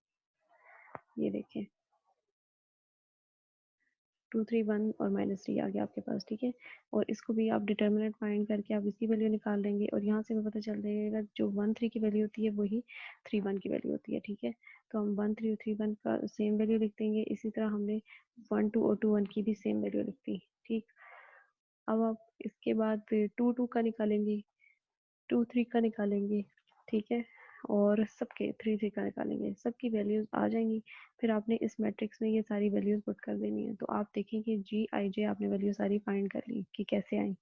ये देखें 2 3 1 और -3 आ गया आपके पास। ठीक है, और इसको भी आप डिटर्मिनेंट फाइंड करके आप इसकी वैल्यू निकाल लेंगे और यहाँ से भी पता चल जाएगा जो 1 3 की वैल्यू होती है वही 3 1 की वैल्यू होती है। ठीक है, तो हम 1 3 और 3 1 का सेम वैल्यू लिख देंगे। इसी तरह हमने 1 2 और 2 1 की भी सेम वैल्यू लिख दी। ठीक, अब आप इसके बाद 2 2 का निकालेंगे, 2 3 का निकालेंगे। ठीक है, और सबके 3 3 का निकालेंगे, सबकी वैल्यूज आ जाएंगी। फिर आपने इस मैट्रिक्स में ये सारी वैल्यूज पुट कर देनी है। तो आप देखें कि जी आई जे आपने वैल्यू सारी फाइंड कर ली कि कैसे आई।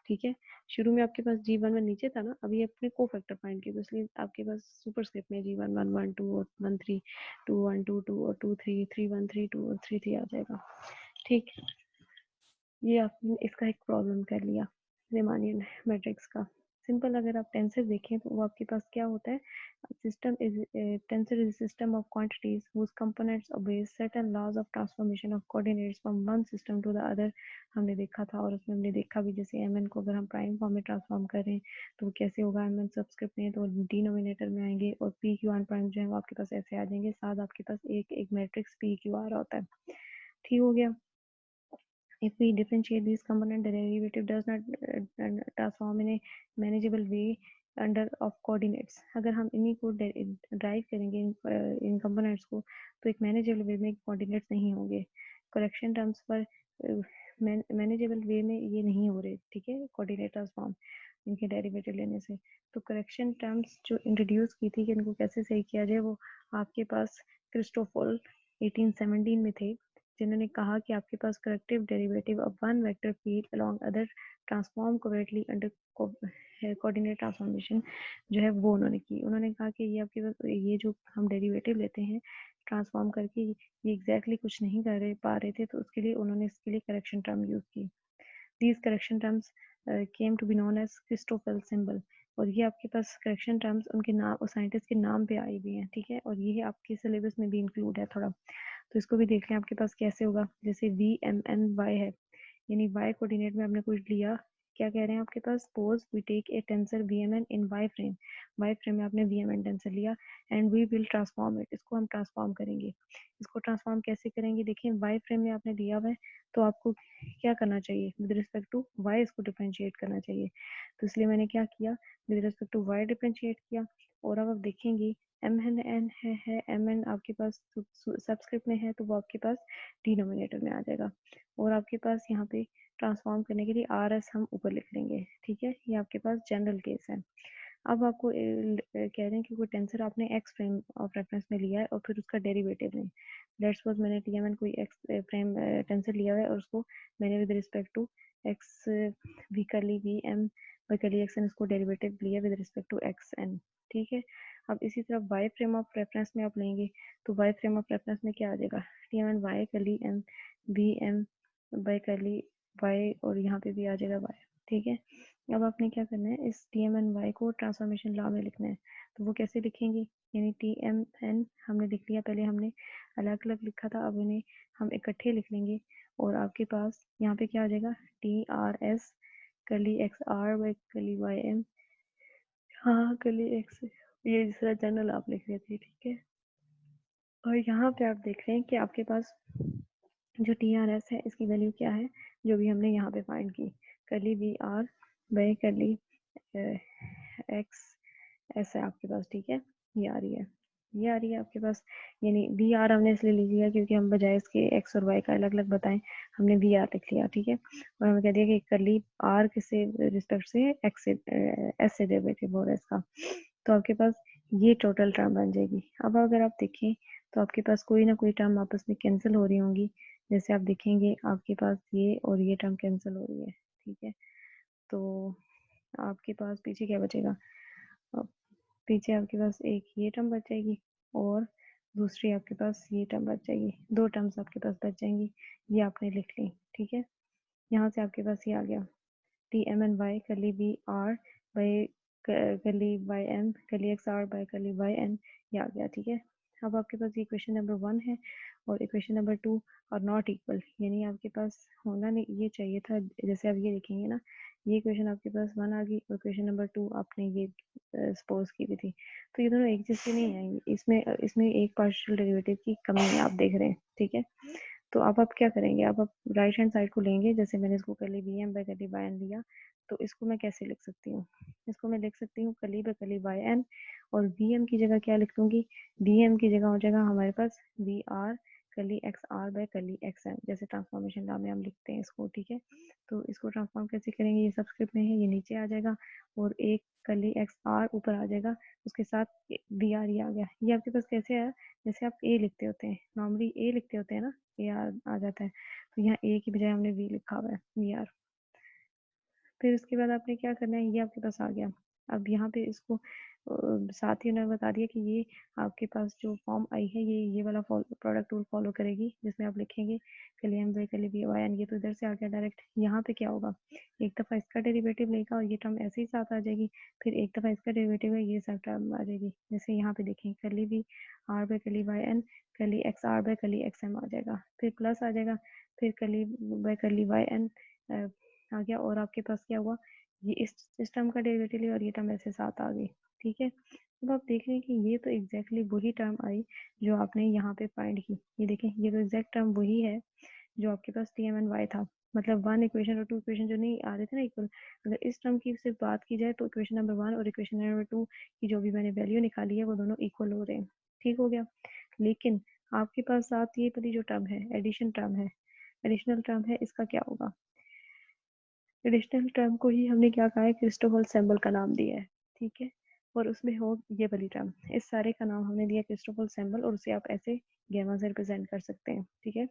ठीक है, शुरू में आपके पास जी वन वन नीचे था ना, अभी आपने को फैक्टर फाइंड किया तो इसलिए आपके पास सुपर स्क्रिप्ट में जी वन वन 1 2 और 1 3 2 1 2 2 और 2 3 3 1 3 2 और 3 3 आ जाएगा। ठीक, ये आपने इसका एक प्रॉब्लम कर लिया रीमानियन मैट्रिक्स का। सिंपल अगर आप टेंसर देखें तो वो आपके पास क्या होता है, system is tensor is system of quantities whose components obey certain laws of transformation of coordinates from one system to the other। हमने देखा था और उसमें हमने देखा भी जैसे mn को अगर हम प्राइम फॉर्म में ट्रांसफॉर्म करें तो वो कैसे होगा, mn सबस्क्रिप्ट में तो डिनोमिनेटर में आएंगे और p q r प्राइम जो है वो आपके पास ऐसे आ जाएंगे, साथ आपके पास एक एक मैट्रिक्स p q r होता है। ठीक हो गया। If we differentiate these component, the derivative does not transform in a manageable way under of coordinates। अगर हम इन्हीं को ड्राइव करेंगे इन कंपोनेंट्स को तो एक मैनेजेबल वे में कोऑर्डिनेट्स नहीं होंगे। करेक्शन टर्म्स पर मैनेजेबल वे में ये नहीं हो रहे। ठीक है, कोऑर्डिनेट ट्रांसफॉर्म इनके डेरिवेटिव लेने से। तो करेक्शन टर्म्स जो इंट्रोड्यूस की थी कि इनको कैसे सही किया जाए, वो आपके पास क्रिस्टोफल 1817 में थे, जिन्होंने कहा कि आपके पास corrective derivative of one vector field along other transform correctly under coordinate transformation जो है वो उन्होंने की। उन्होंने कहा कि ये आपके पास ये जो हम डेरिवेटिव लेते हैं ट्रांसफॉर्म करके ये एग्जैक्टली कुछ नहीं कर रहे पा रहे थे, तो उसके लिए उन्होंने इसके लिए करेक्शन टर्म यूज की। These correction terms came to be known as Christoffel symbol. और ये आपके पास करेक्शन टर्म्स उनके नाम साइंटिस्ट के नाम पे आई हुई हैं। ठीक है, और ये आपके सिलेबस में भी इंक्लूड है थोड़ा, तो इसको भी देख लें आपके पास कैसे होगा। जैसे वी एम एन वाई है, यानी वाई कोऑर्डिनेट में आपने कुछ लिया, क्या कह रहे हैं आपके पास, suppose we take a tensor v m n in y frame में आपने वी एम एन टेंसर लिया and we will transform it, इसको हम ट्रांसफॉर्म करेंगे। इसको ट्रांसफॉर्म कैसे करेंगे, देखिए वाई फ्रेम में आपने लिया हुआ है तो आपको क्या करना चाहिए, विद रिस्पेक्ट टू वाई इसको डिफरेंशिएट करना चाहिए। तो इसलिए मैंने क्या किया, with respect to y differentiate किया। और अब आप देखेंगे एम एन एन है एम एन आपके पास सबस्क्रिप्ट में है तो वो आपके पास डिनोमिनेटर में आ जाएगा। और आपके पास यहाँ पे ट्रांसफॉर्म करने के लिए आर एस हम ऊपर लिख लेंगे। ठीक है, ये आपके पास जनरल केस है। अब आपको कह रहे हैं कि कोई टेंसर आपने एक्स फ्रेम ऑफ रेफरेंस में लिया है और फिर उसका डेरिवेटिव लें। लेट्स सपोज मैंने लिया, मैंने कोई एक्स फ्रेम टेंसर लिया हुआ है और उसको मैंने with respect to x v कर ली वी एम वाई कर ली एक्स एन, इसको डेरिवेटिव लिया with respect to x n. ठीक है, अब इसी तरह वाई फ्रेम ऑफ रेफरेंस में आप लेंगे तो वाई फ्रेम ऑफ रेफरेंस में क्या आ जाएगा, टी एम एन वाई कर ली एम वी एम वाई कर ली वाई और यहाँ पे भी आ जाएगा वाई। ठीक है, अब आपने क्या करना है, इस टी एम एन वाई को ट्रांसफॉर्मेशन लॉ में लिखना है। तो वो कैसे लिखेंगे, यानी टी एम एन हमने लिख लिया, पहले हमने अलग अलग लिखा था, अब इन्हें हम इकट्ठे लिख लेंगे। और आपके पास यहाँ पे क्या आ जाएगा, टी आर एस कर ली एक्स आर वाई कर ली वाई एम, हाँ कर ली एक्स, ये जिस तरह जनरल आप लिख रहे थे। ठीक है, और यहाँ पे आप देख रहे हैं कि आपके पास जो टी आर एस है इसकी वैल्यू क्या है, जो भी हमने यहाँ पे फाइंड की, कर ली वी आर बाई कर ली एक्स एस है आपके पास। ठीक है, ये आ रही है, ये आ रही है आपके पास, यानी वी आर हमने इसलिए लिख लिया क्योंकि हम बजाय इसके एक्स और वाई का अलग अलग बताएं हमने वी आर लिख लिया। ठीक है, और हमें कह दिया कि कर ली आर किससे रिस्पेक्ट से एक्स से एस से डेरिवेटिव हो रहा है इसका, तो आपके पास ये टोटल टर्म बन जाएगी। अब अगर आप देखें तो आपके पास कोई ना कोई टर्म आपस में कैंसिल हो रही होंगी, जैसे आप देखेंगे आपके पास ये और ये टर्म कैंसिल हो रही है। ठीक है, तो आपके पास पीछे क्या बचेगा, अब पीछे आपके पास एक ये टर्म बच जाएगी और दूसरी आपके पास ये टर्म बच जाएगी, दो टर्म्स आपके पास बच जाएंगी, ये आपने लिख ली। ठीक है, यहाँ से आपके पास ये आ गया t m n y curly b r by curly y m curly x r by curly y n, ये आ गया। ठीक है, अब आपके पास ये इक्वेशन नंबर 1 है और इक्वेशन नंबर 2 और नॉट इक्वल, यानी आपके पास होना नहीं ये चाहिए था, जैसे आप ये लिखेंगे ना, ये इक्वेशन आपके पास 1 आ गई और इक्वेशन नंबर 2 आपने ये सपोज की हुई थी, तो ये दोनों एक जैसे नहीं आएंगे, इसमें इसमें एक पार्शियल डेरिवेटिव की कमी है आप देख रहे हैं। ठीक है, तो अब आप क्या करेंगे, अब आप राइट हैंड साइड को लेंगे, जैसे मैंने इसको curly b m by curly y n लिया, तो इसको मैं कैसे लिख सकती हूँ, इसको मैं लिख सकती हूँ curly by curly y n, और वी एम की जगह क्या लिख दूंगी, वी एम की जगह हो जाएगा हमारे पास v r curly x r by curly x n, जैसे ट्रांसफॉर्मेशन लॉ में हम लिखते हैं इसको। ठीक है, तो इसको ट्रांसफॉर्म कैसे करेंगे, ये सबस्क्रिप्ट में है, ये नीचे आ जाएगा और एक करली एक्स आर ऊपर आ जाएगा, उसके साथ वी आर ये आ गया। ये आपके पास कैसे आया, जैसे आप ए लिखते होते हैं, नॉर्मली ए लिखते होते हैं ना, ए आ जाता है, तो यहाँ ए की बजाय हमने वी लिखा हुआ है, वी आर। फिर उसके बाद आपने क्या करना है, ये आपके पास आ गया। अब यहाँ पे इसको साथ ही उन्होंने बता दिया कि ये आपके पास जो फॉर्म आई है ये वाला प्रोडक्ट रूल फॉलो करेगी, जिसमें आप लिखेंगे कली एम बाई कली बी वाई एन, ये तो इधर से आ गया डायरेक्ट। यहाँ पे क्या होगा, एक दफ़ा इसका डेरिवेटिव लेगा और ये टर्म ऐसे ही साथ आ जाएगी, फिर एक दफ़ा इसका डेरिवेटिव है, ये सब टर्म आ जाएगी, जैसे यहाँ पे देखें कली बी आर बाई कली वाई एन कली x r by curly x M आ जाएगा, फिर प्लस आ जाएगा, फिर कली बाई कली वाई एन आ गया, और आपके पास क्या हुआ, ये इस टर्म का डेरिवेटिव लिया और ये टर्म ऐसे साथ आ गई। ठीक है, अब आप देख रहे हैं कि ये तो एग्जैक्टली वही टर्म आई जो आपने यहाँ पे फाइंड की, ये देखें ये तो एग्जैक्ट टर्म वही है जो आपके पास टी एम एन वाई था, मतलब 1 इक्वेशन और 2 इक्वेशन जो नहीं आ रहे थे ना इक्वल, अगर इस टर्म की सिर्फ बात की जाए तो इक्वेशन नंबर 1 और इक्वेशन नंबर 2 की जो भी मैंने वैल्यू निकाली है वो दोनों इक्वल हो रहे हैं। ठीक हो गया, लेकिन आपके पास साथ ये वाली जो टर्म है एडिशन टर्म है, एडिशनल टर्म है, इसका क्या होगा, एडिशनल टर्म को ही हमने क्या कहा है, क्रिस्टोफर सिंबल का नाम दिया है। ठीक है, और उसमें हो ये वाली टर्म, इस सारे का नाम हमने दिया क्रिस्टोफर सिंबल, और उसे आप ऐसे गैमा से रिप्रेजेंट कर सकते हैं। ठीक है,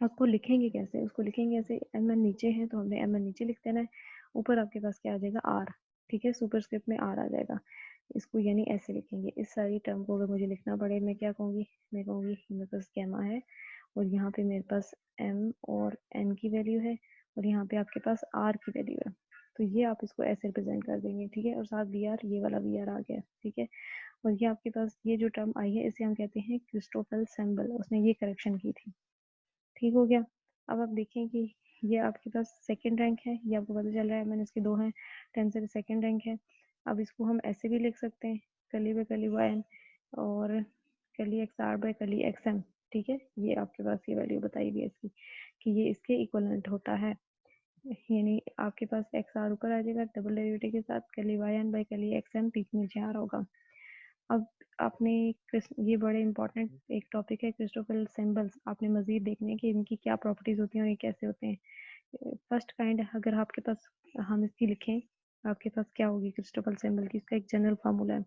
आपको लिखेंगे कैसे, उसको लिखेंगे ऐसे, एम एन नीचे है तो हमने एम एन नीचे लिख देना है, ऊपर आपके पास क्या आ जाएगा आर। ठीक है, सुपरस्क्रिप्ट में आर आ जाएगा, इसको यानी ऐसे लिखेंगे। इस सारी टर्म को अगर मुझे लिखना पड़े मैं क्या कहूँगी, मैं कहूँगी मेरे पास गैमा है और यहाँ पे मेरे पास एम और एन की वैल्यू है और यहाँ पे आपके पास आर की वैल्यू है, तो ये आप इसको ऐसे रिप्रेजेंट कर देंगे। ठीक है, और साथ वी आर, ये वाला वी आर आ गया। ठीक है, और ये आपके पास ये जो टर्म आई है इसे हम कहते हैं क्रिस्टोफर सिंबल, उसने ये करेक्शन की थी। ठीक हो गया, अब आप देखें कि ये आपके पास सेकंड रैंक है, ये आपको पता चल रहा है, मैंने इसके दो हैं, 10 से सेकंड रैंक है। अब इसको हम ऐसे भी लिख सकते हैं कली बाय कली वाई एन और कली एक्स आर बाय कली एक्स एम। ठीक है, ये आपके पास ये वैल्यू बताई हुई है इसकी कि ये इसके इक्वलेंट होता है, यानी आपके पास एक्स आर ऊपर आ जाएगा डबल डेरिवेटिव के साथ, कली वाई एन बाय कली एक्स एम पीछे नीचे आ रहा होगा। अब आपने ये बड़े इंपॉर्टेंट एक टॉपिक है क्रिस्टोफर सिंबल्स, आपने मजीद देखने हैं कि इनकी क्या प्रॉपर्टीज होती हैं और ये कैसे होते हैं। फर्स्ट काइंड अगर आपके पास हम इसकी लिखें, आपके पास क्या होगी क्रिस्टोफर सिंबल की, इसका एक जनरल फार्मूला है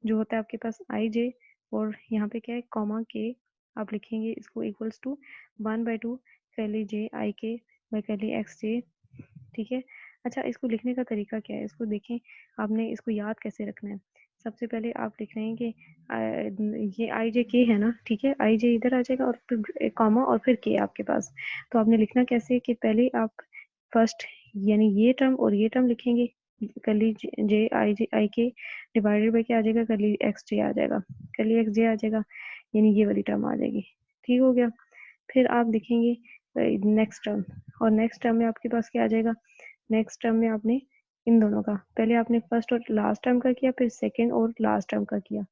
जो होता है आपके पास आई जे और यहाँ पे क्या है कॉमा के, आप लिखेंगे इसको इक्वल्स टू 1/2 कैली जे आई के बाई कैली एक्स जे। ठीक है, अच्छा इसको लिखने का तरीका क्या है, इसको देखें, आपने इसको याद कैसे रखना है। सबसे पहले आप लिख रहे हैं कि ये आई जे के है ना, ठीक है, आई जे इधर आ जाएगा और फिर कॉमा और फिर के आपके पास, तो आपने लिखना कैसे कि पहले आप फर्स्ट यानी ये टर्म और ये टर्म लिखेंगे, करली जे आई के डिवाइडेड बाई क्या आ जाएगा, करली एक्स जे आ जाएगा, करली एक्स जे आ जाएगा, यानी ये वाली टर्म आ जाएगी। ठीक हो गया, फिर आप देखेंगे नेक्स्ट टर्म, और नेक्स्ट टर्म में आपके पास क्या आ जाएगा, नेक्स्ट टर्म में आपने इन दोनों का, पहले आपने फर्स्ट और लास्ट टर्म का किया, फिर सेकंड और लास्ट टर्म का किया,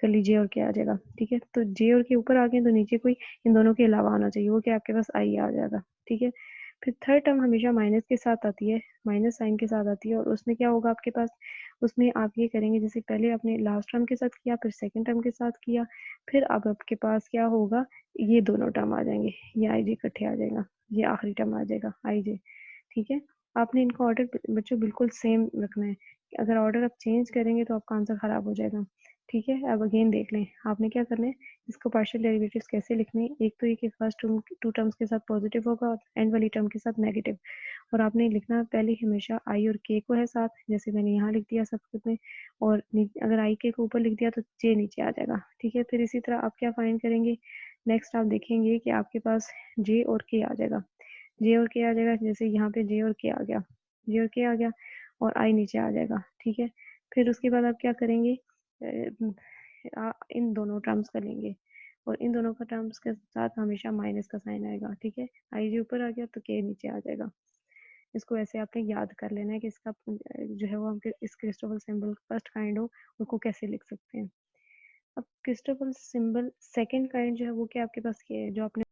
कर लीजिए और क्या आ जाएगा। ठीक है, तो जे और के ऊपर आ गए तो नीचे कोई इन दोनों के अलावा आना चाहिए, वो क्या आपके पास आई आ जाएगा। ठीक है, फिर थर्ड टर्म हमेशा माइनस के साथ आती है, माइनस साइन के साथ आती है, और उसमें क्या होगा आपके पास, उसमें आप ये करेंगे जैसे पहले आपने लास्ट टर्म के साथ किया, फिर सेकंड टर्म के साथ किया, फिर अब आपके पास क्या होगा, ये दोनों टर्म आ जाएंगे, ये आई जे इकट्ठे आ जाएगा, ये आखिरी टर्म आ जाएगा आई जे। ठीक है, आपने इनका ऑर्डर बच्चों बिल्कुल सेम रखना है, अगर ऑर्डर आप चेंज करेंगे तो आपका आंसर खराब हो जाएगा। ठीक है, अब अगेन देख लें आपने क्या करना है, इसको पार्शियल डेरिवेटिव्स कैसे लिखने हैं। एक तो ये कि फर्स्ट टू टर्म्स के साथ पॉजिटिव होगा और एंड वाली टर्म के साथ नेगेटिव, और आपने लिखना पहले हमेशा आई और के को है साथ, जैसे मैंने यहाँ लिख दिया सबके में, और अगर आई के को ऊपर लिख दिया तो जे नीचे आ जाएगा। ठीक है, फिर इसी तरह आप क्या फाइंड करेंगे, नेक्स्ट आप देखेंगे कि आपके पास जे और के आ जाएगा, जे और के आ जाएगा, जैसे यहाँ पे जे और के आ गया, जे और के आ गया, और आई नीचे आ जाएगा। ठीक है, फिर उसके बाद आप क्या करेंगे, इन दोनों टर्म्स का लेंगे, और इन दोनों का टर्म्स के साथ हमेशा माइनस का साइन आएगा। ठीक है, आई जे ऊपर आ गया तो के नीचे आ जाएगा। इसको ऐसे आपने याद कर लेना है कि इसका जो है वो हम इस क्रिस्टोफल सिंबल फर्स्ट काइंड हो उसको कैसे लिख सकते हैं। अब क्रिस्टोफल सिंबल सेकंड काइंड जो है वो क्या आपके पास ये है जो आपने